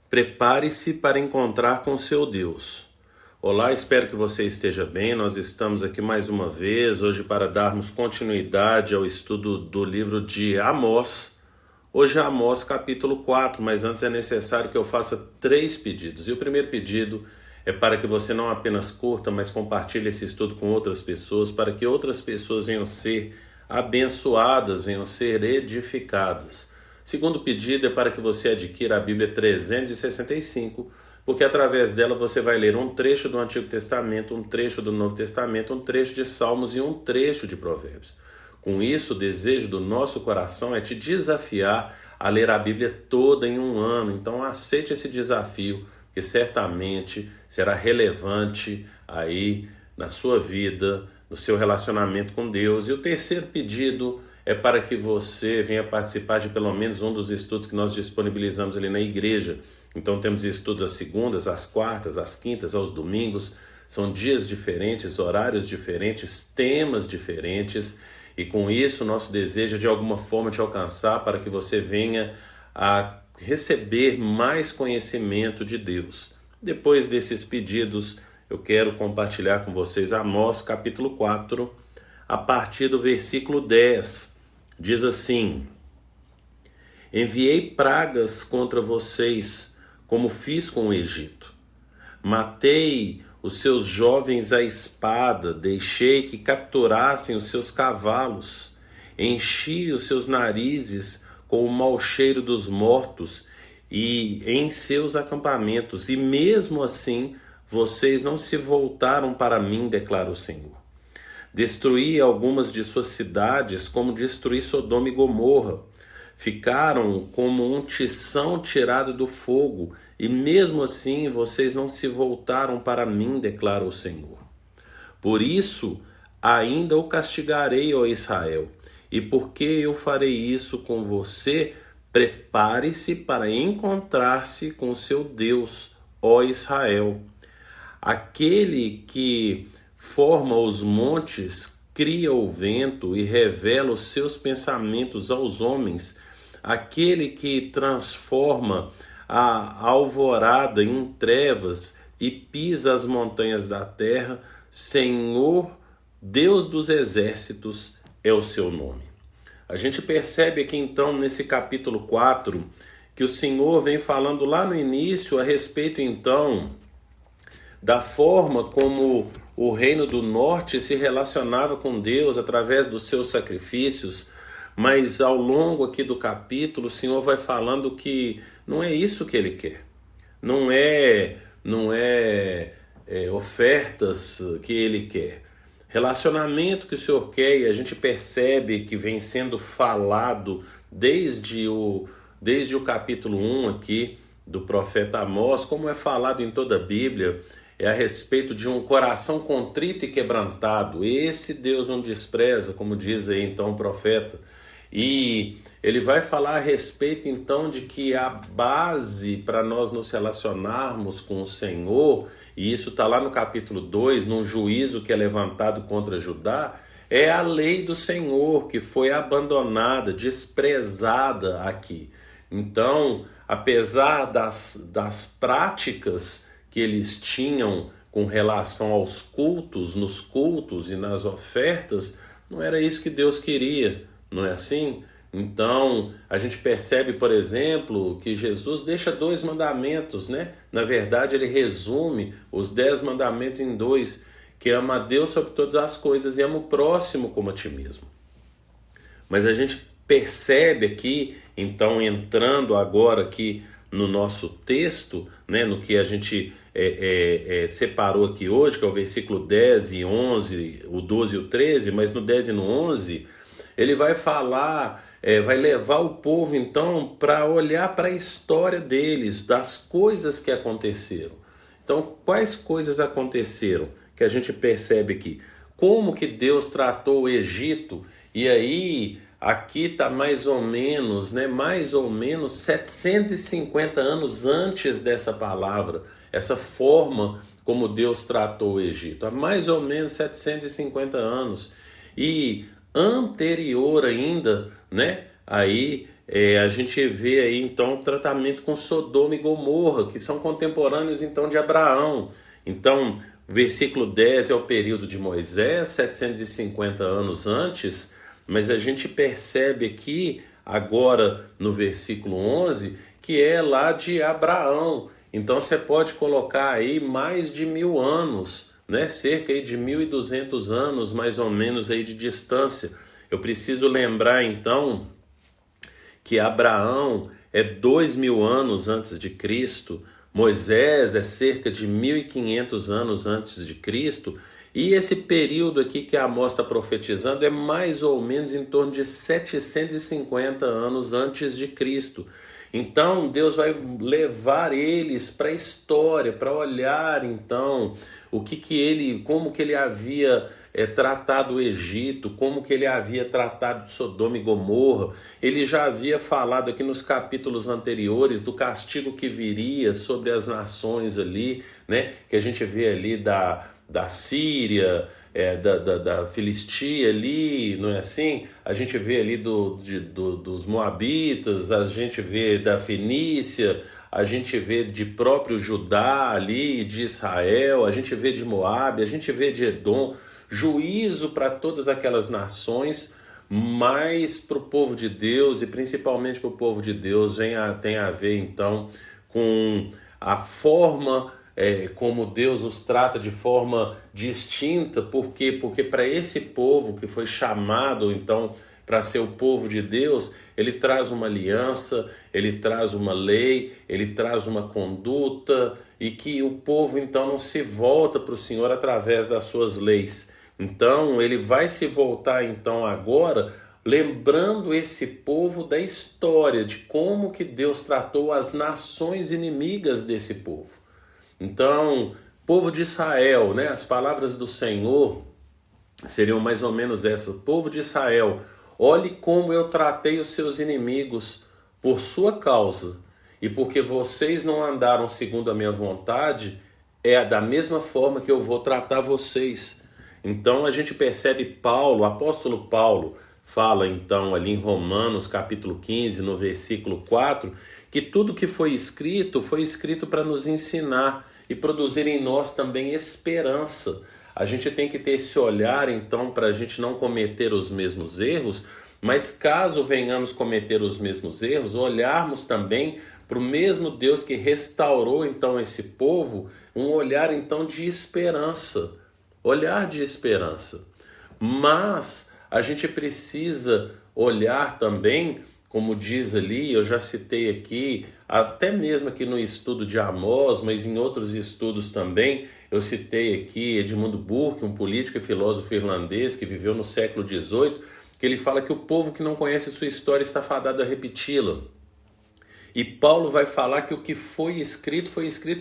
Prepare-se para encontrar com seu Deus. Olá, espero que você esteja bem. Nós estamos aqui mais uma vez, hoje para darmos continuidade ao estudo do livro de Amós. Hoje é Amós capítulo 4, mas antes é necessário que eu faça 3 pedidos. E o primeiro pedido é para que você não apenas curta, mas compartilhe esse estudo com outras pessoas, para que outras pessoas venham ser abençoadas, venham ser edificadas. Segundo pedido é para que você adquira a Bíblia 365, porque através dela você vai ler um trecho do Antigo Testamento, um trecho do Novo Testamento, um trecho de Salmos e um trecho de Provérbios. Com isso, o desejo do nosso coração é te desafiar a ler a Bíblia toda em um ano. Então aceite esse desafio, que certamente será relevante aí na sua vida, no seu relacionamento com Deus. E o terceiro pedido é para que você venha participar de pelo menos um dos estudos que nós disponibilizamos ali na igreja. Então temos estudos às segundas, às quartas, às quintas, aos domingos. São dias diferentes, horários diferentes, temas diferentes. E com isso nosso desejo é de alguma forma te alcançar para que você venha a receber mais conhecimento de Deus. Depois desses pedidos, eu quero compartilhar com vocês Amós capítulo 4, a partir do versículo 10. Diz assim: Enviei pragas contra vocês, como fiz com o Egito. Matei os seus jovens à espada, deixei que capturassem os seus cavalos, enchi os seus narizes com o mau cheiro dos mortos e em seus acampamentos, e mesmo assim vocês não se voltaram para mim, declara o Senhor. Destruí algumas de suas cidades, como destruí Sodoma e Gomorra. Ficaram como um tição tirado do fogo, e mesmo assim vocês não se voltaram para mim, declara o Senhor. Por isso, ainda o castigarei, ó Israel. E porque eu farei isso com você, prepare-se para encontrar-se com seu Deus, ó Israel. Aquele que forma os montes, cria o vento e revela os seus pensamentos aos homens, aquele que transforma a alvorada em trevas e pisa as montanhas da terra, Senhor, Deus dos exércitos, é o seu nome. A gente percebe aqui então nesse capítulo 4 que o Senhor vem falando lá no início a respeito então da forma como o reino do norte se relacionava com Deus através dos seus sacrifícios, mas ao longo aqui do capítulo o Senhor vai falando que não é isso que ele quer. Não é ofertas que ele quer. Relacionamento que o Senhor quer, e a gente percebe que vem sendo falado desde o capítulo 1 aqui do profeta Amós, como é falado em toda a Bíblia, é a respeito de um coração contrito e quebrantado. Esse Deus não despreza, como diz aí então o profeta. E ele vai falar a respeito então de que a base para nós nos relacionarmos com o Senhor, e isso está lá no capítulo 2, num juízo que é levantado contra Judá, é a lei do Senhor que foi abandonada, desprezada aqui. Então, apesar das práticas que eles tinham com relação aos cultos, nos cultos e nas ofertas, não era isso que Deus queria, não é assim? Então, a gente percebe, por exemplo, que Jesus deixa 2 mandamentos, né? Na verdade, ele resume os 10 mandamentos em 2, que ama a Deus sobre todas as coisas e ama o próximo como a ti mesmo. Mas a gente percebe aqui, então, entrando agora aqui no nosso texto, né, no que a gente separou aqui hoje, que é o versículo 10 e 11, o 12 e o 13, mas no 10 e no 11, ele vai falar, vai levar o povo então para olhar para a história deles, das coisas que aconteceram. Então, quais coisas aconteceram que a gente percebe aqui? Como que Deus tratou o Egito, e aí aqui está mais ou menos 750 anos antes dessa palavra, essa forma como Deus tratou o Egito, há mais ou menos 750 anos. E anterior ainda, né, aí a gente vê aí então o tratamento com Sodoma e Gomorra, que são contemporâneos então de Abraão. Então, o versículo 10 é o período de Moisés, 750 anos antes, mas a gente percebe aqui, agora no versículo 11, que é lá de Abraão. Então você pode colocar aí mais de 1000 anos, né? Cerca aí de 1200 anos, mais ou menos aí de distância. Eu preciso lembrar então que Abraão é 2000 anos antes de Cristo, Moisés é cerca de 1500 anos antes de Cristo, e esse período aqui que Amós está profetizando é mais ou menos em torno de 750 anos antes de Cristo. Então Deus vai levar eles para a história, para olhar então como que ele havia tratado o Egito, como que ele havia tratado Sodoma e Gomorra. Ele já havia falado aqui nos capítulos anteriores do castigo que viria sobre as nações ali, né? Que a gente vê ali da Síria, da Filistia ali, não é assim? A gente vê ali dos Moabitas, a gente vê da Fenícia, a gente vê de próprio Judá ali, de Israel, a gente vê de Moabe, a gente vê de Edom, juízo para todas aquelas nações, mas para o povo de Deus e principalmente para o povo de Deus tem a ver então com a forma como Deus os trata de forma distinta. Por quê? Porque para esse povo que foi chamado então para ser o povo de Deus, ele traz uma aliança, ele traz uma lei, ele traz uma conduta, e que o povo então não se volta para o Senhor através das suas leis. Então ele vai se voltar então agora lembrando esse povo da história, de como que Deus tratou as nações inimigas desse povo. Então, povo de Israel, né? As palavras do Senhor seriam mais ou menos essas: povo de Israel, olhe como eu tratei os seus inimigos por sua causa, e porque vocês não andaram segundo a minha vontade, é da mesma forma que eu vou tratar vocês. Então a gente percebe Paulo, o apóstolo Paulo, fala então ali em Romanos capítulo 15, no versículo 4, que tudo que foi escrito para nos ensinar e produzir em nós também esperança. A gente tem que ter esse olhar então para a gente não cometer os mesmos erros, mas caso venhamos cometer os mesmos erros, olharmos também para o mesmo Deus que restaurou então esse povo, um olhar então de esperança, olhar de esperança. Mas a gente precisa olhar também, como diz ali, eu já citei aqui, até mesmo aqui no estudo de Amós, mas em outros estudos também, eu citei aqui Edmund Burke, um político e filósofo irlandês que viveu no século XVIII, que ele fala que o povo que não conhece sua história está fadado a repeti-la. E Paulo vai falar que o que foi escrito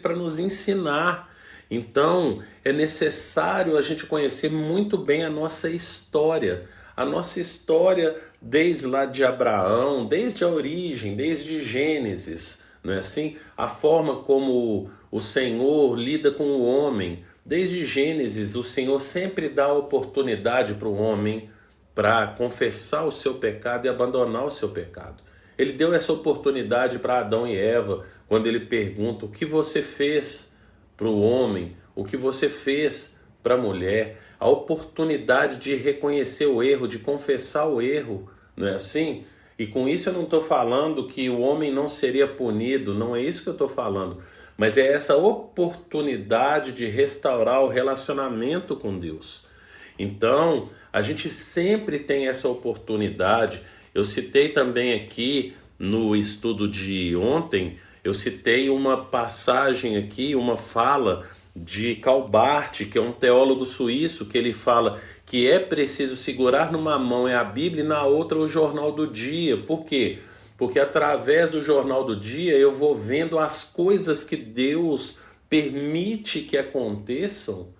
para nos ensinar. Então, é necessário a gente conhecer muito bem a nossa história. A nossa história desde lá de Abraão, desde a origem, desde Gênesis, não é assim? A forma como o Senhor lida com o homem. Desde Gênesis, o Senhor sempre dá oportunidade para o homem para confessar o seu pecado e abandonar o seu pecado. Ele deu essa oportunidade para Adão e Eva, quando ele pergunta: o que você fez para o homem, o que você fez para a mulher? A oportunidade de reconhecer o erro, de confessar o erro, não é assim? E com isso eu não estou falando que o homem não seria punido, não é isso que eu estou falando, mas é essa oportunidade de restaurar o relacionamento com Deus. Então, a gente sempre tem essa oportunidade. Eu citei também aqui no estudo de ontem, eu citei uma passagem aqui, uma fala de Karl Barth, que é um teólogo suíço, que ele fala que é preciso segurar numa mão a Bíblia e na outra o Jornal do Dia. Por quê? Porque através do Jornal do Dia eu vou vendo as coisas que Deus permite que aconteçam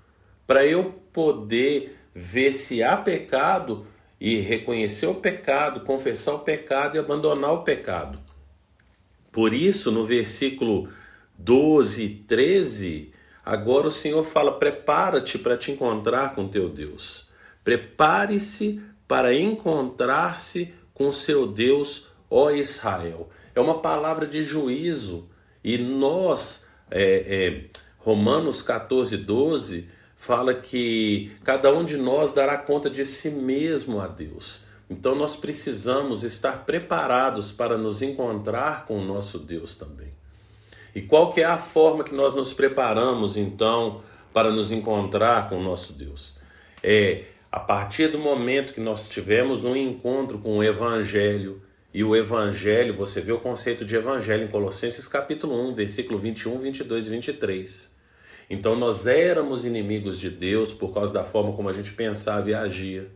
para eu poder ver se há pecado e reconhecer o pecado, confessar o pecado e abandonar o pecado. Por isso, no versículo 12 e 13, agora o Senhor fala: prepara-te para te encontrar com teu Deus. Prepare-se para encontrar-se com seu Deus ó Israel. É uma palavra de juízo. E nós, Romanos 14, 12, fala que cada um de nós dará conta de si mesmo a Deus. Então nós precisamos estar preparados para nos encontrar com o nosso Deus também. E qual que é a forma que nós nos preparamos então para nos encontrar com o nosso Deus? A partir do momento que nós tivemos um encontro com o Evangelho, e o Evangelho, você vê o conceito de Evangelho em Colossenses capítulo 1, versículo 21, 22 e 23. Então nós éramos inimigos de Deus por causa da forma como a gente pensava e agia,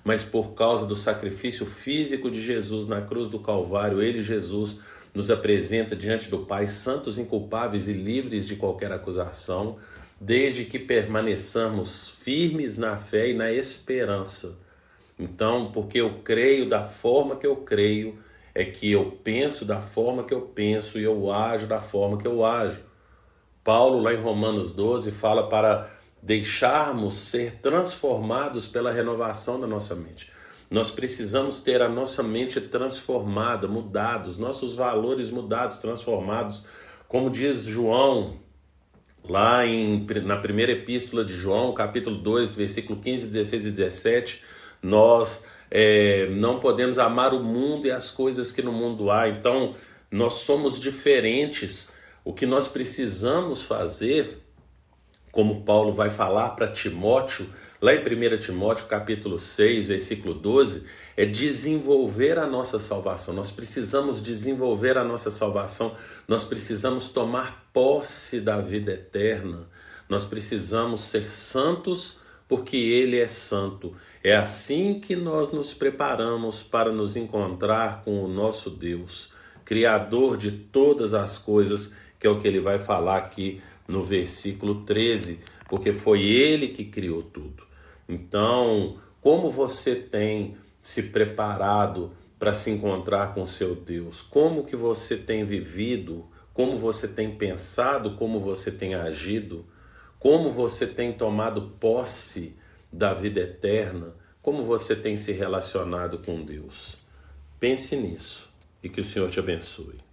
mas por causa do sacrifício físico de Jesus na cruz do Calvário, ele, Jesus, nos apresenta diante do Pai santos, inculpáveis e livres de qualquer acusação, desde que permaneçamos firmes na fé e na esperança. Então, porque eu creio da forma que eu creio, é que eu penso da forma que eu penso e eu ajo da forma que eu ajo. Paulo, lá em Romanos 12, fala para deixarmos ser transformados pela renovação da nossa mente. Nós precisamos ter a nossa mente transformada, mudados, nossos valores mudados, transformados. Como diz João, lá na primeira epístola de João, capítulo 2, versículo 15, 16 e 17, nós não podemos amar o mundo e as coisas que no mundo há. Então, nós somos diferentes. O que nós precisamos fazer, como Paulo vai falar para Timóteo, lá em 1 Timóteo capítulo 6, versículo 12, é desenvolver a nossa salvação. Nós precisamos desenvolver a nossa salvação, nós precisamos tomar posse da vida eterna, nós precisamos ser santos porque Ele é santo. É assim que nós nos preparamos para nos encontrar com o nosso Deus, Criador de todas as coisas, que é o que ele vai falar aqui no versículo 13, porque foi ele que criou tudo. Então, como você tem se preparado para se encontrar com seu Deus? Como que você tem vivido? Como você tem pensado? Como você tem agido? Como você tem tomado posse da vida eterna? Como você tem se relacionado com Deus? Pense nisso e que o Senhor te abençoe.